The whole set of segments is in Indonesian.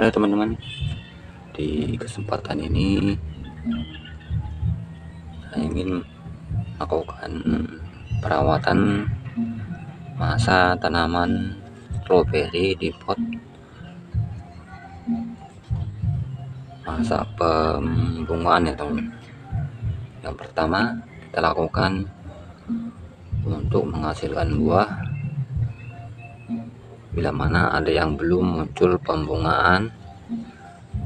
Halo teman-teman, di kesempatan ini saya ingin melakukan perawatan masa tanaman stroberi di pot. Masa pembungaan ya teman-teman. Yang pertama kita lakukan untuk menghasilkan buah. Bila mana ada yang belum muncul pembungaan,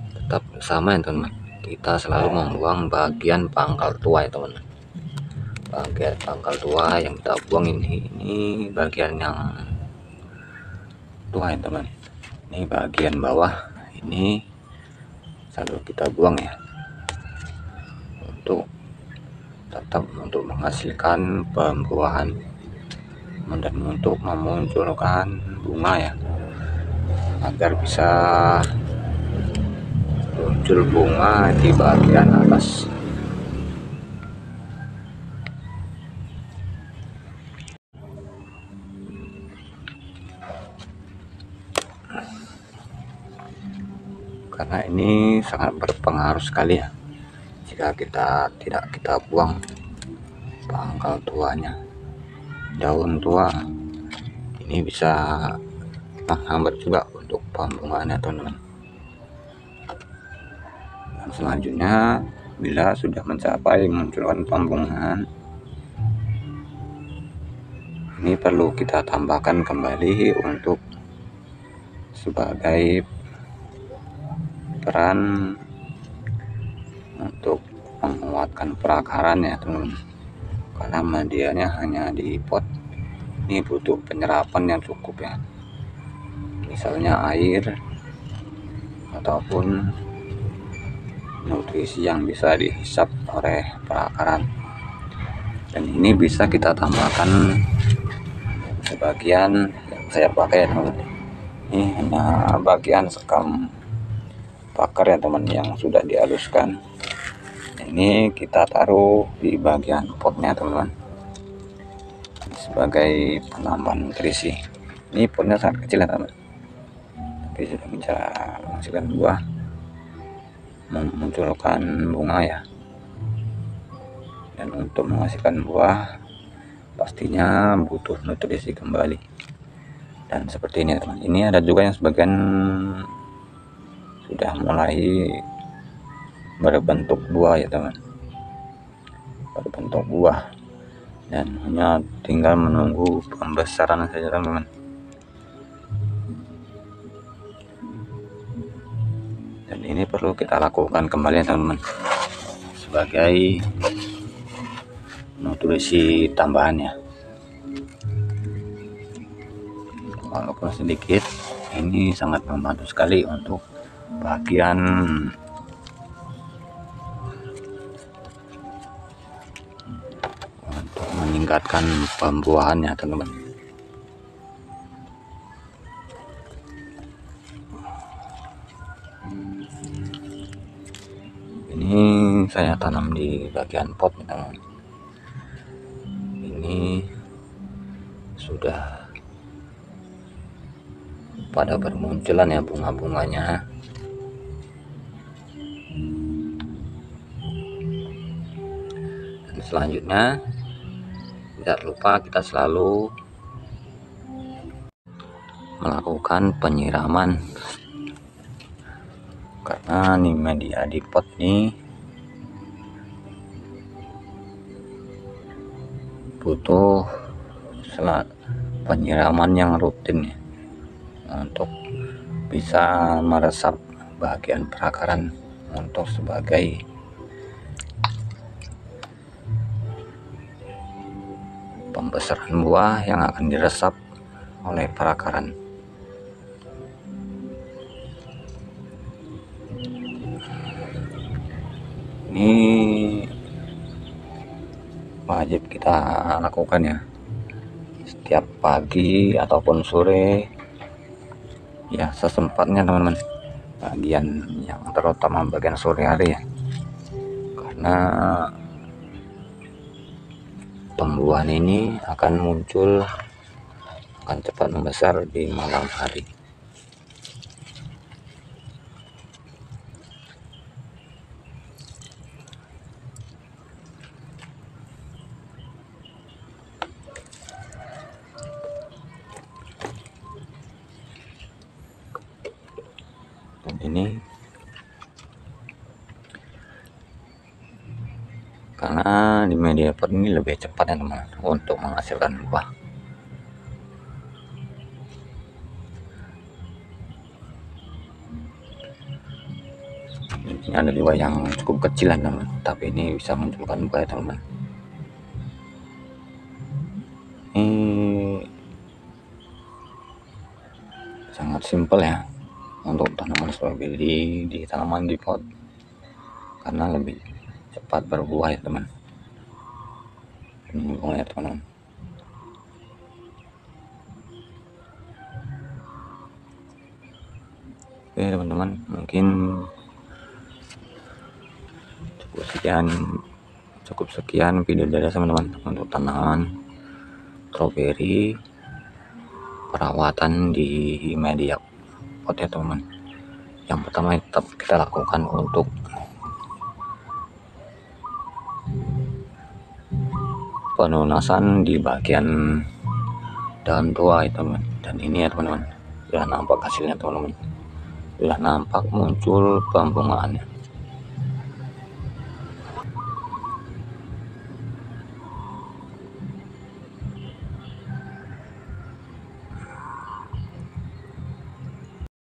tetap sama ya teman-teman, kita selalu membuang bagian pangkal tua ya teman-teman. Bagian pangkal tua yang kita buang ini bagian yang tua ya teman. Ini bagian bawah ini selalu kita buang ya, untuk tetap untuk menghasilkan pembuahan dan untuk memunculkan bunga ya, agar bisa muncul bunga di bagian atas. Karena ini sangat berpengaruh sekali ya, jika tidak kita buang pangkal tuanya, daun tua ini bisa menghambat juga untuk pembungaannya teman-teman. Dan selanjutnya bila sudah mencapai munculkan pembungaan, ini perlu kita tambahkan kembali untuk sebagai peran untuk menguatkan perakaran ya teman-teman. Karena medianya hanya di pot, ini butuh penyerapan yang cukup ya, misalnya air ataupun nutrisi yang bisa dihisap oleh perakaran. Dan ini bisa kita tambahkan sebagian yang saya pakai teman-teman. Ini hanya bagian sekam bakar ya teman, yang sudah dihaluskan. Ini kita taruh di bagian potnya teman-teman, sebagai penambah nutrisi. Ini potnya sangat kecil ya teman, tapi sudah bisa menghasilkan buah, memunculkan bunga ya. Dan untuk menghasilkan buah pastinya butuh nutrisi kembali. Dan seperti ini teman, ini ada juga yang sebagian sudah mulai berbentuk buah ya teman, berbentuk buah, dan hanya tinggal menunggu pembesaran saja teman-teman. Dan ini perlu kita lakukan kembali teman-teman, sebagai nutrisi tambahannya. Walaupun sedikit, ini sangat membantu sekali untuk bagian untuk meningkatkan pembuahannya teman-teman. Ini saya tanam di bagian pot teman-teman. Ini sudah pada bermunculan ya bunga-bunganya. Dan selanjutnya tidak lupa kita selalu melakukan penyiraman, karena nih media di pot ini butuh penyiraman yang rutin ya, untuk bisa meresap bagian perakaran, untuk sebagai pembesaran buah yang akan diresap oleh perakaran. Ini wajib kita lakukan ya, setiap pagi ataupun sore ya, sesempatnya teman-teman, bagian yang terutama bagian sore hari ya, karena pembuahan ini akan muncul, akan cepat membesar di malam hari. ini karena di media pot ini lebih cepat ya teman untuk menghasilkan buah. Ini ada dua yang cukup kecil ya teman, tapi ini bisa munculkan buah ya teman. Ini sangat simpel ya untuk tanaman stroberi di tanaman di pot, karena lebih cepat berbuah ya teman. Ini ya teman-teman. Oke teman-teman, mungkin cukup sekian video dari teman-teman untuk tanaman stroberi perawatan di media pot ya teman-teman. Yang pertama tetap kita lakukan untuk penunasan di bagian daun tua ya teman. Dan ini ya teman-teman, sudah nampak hasilnya teman-teman, sudah nampak muncul pembungaannya.